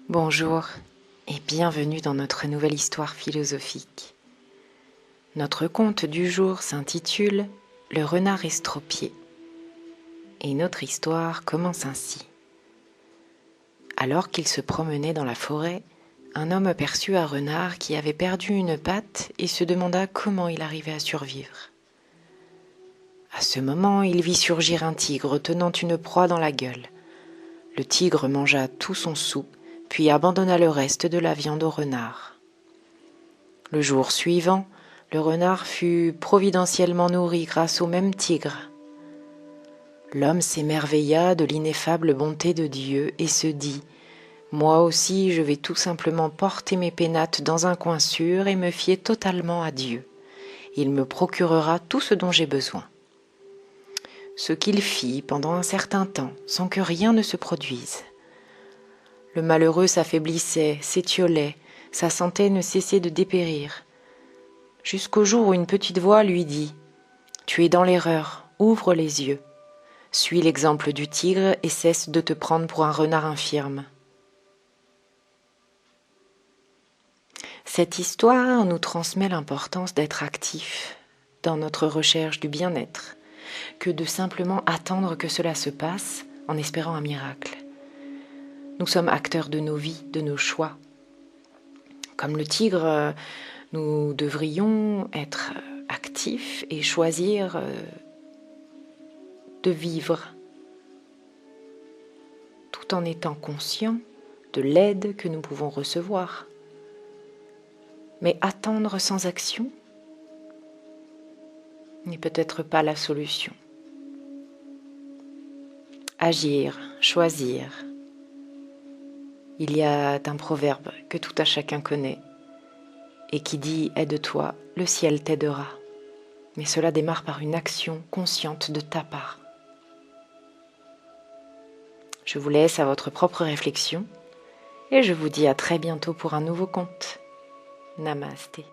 Bonjour et bienvenue dans notre nouvelle histoire philosophique. Notre conte du jour s'intitule « Le renard estropié » et notre histoire commence ainsi. Alors qu'il se promenait dans la forêt, un homme aperçut un renard qui avait perdu une patte et se demanda comment il arrivait à survivre. À ce moment, il vit surgir un tigre tenant une proie dans la gueule. Le tigre mangea tout son sou, puis abandonna le reste de la viande au renard. Le jour suivant, le renard fut providentiellement nourri grâce au même tigre. L'homme s'émerveilla de l'ineffable bonté de Dieu et se dit « Moi aussi, je vais tout simplement porter mes pénates dans un coin sûr et me fier totalement à Dieu. Il me procurera tout ce dont j'ai besoin. » Ce qu'il fit pendant un certain temps, sans que rien ne se produise. Le malheureux s'affaiblissait, s'étiolait, sa santé ne cessait de dépérir. Jusqu'au jour où une petite voix lui dit « Tu es dans l'erreur, ouvre les yeux. Suis l'exemple du tigre et cesse de te prendre pour un renard infirme. » Cette histoire nous transmet l'importance d'être actif dans notre recherche du bien-être, que de simplement attendre que cela se passe en espérant un miracle. Nous sommes acteurs de nos vies, de nos choix. Comme le tigre, nous devrions être actifs et choisir de vivre, tout en étant conscients de l'aide que nous pouvons recevoir. Mais attendre sans action n'est peut-être pas la solution. Agir, choisir. Il y a un proverbe que tout à chacun connaît et qui dit « Aide-toi, le ciel t'aidera ». Mais cela démarre par une action consciente de ta part. Je vous laisse à votre propre réflexion et je vous dis à très bientôt pour un nouveau conte. Namasté.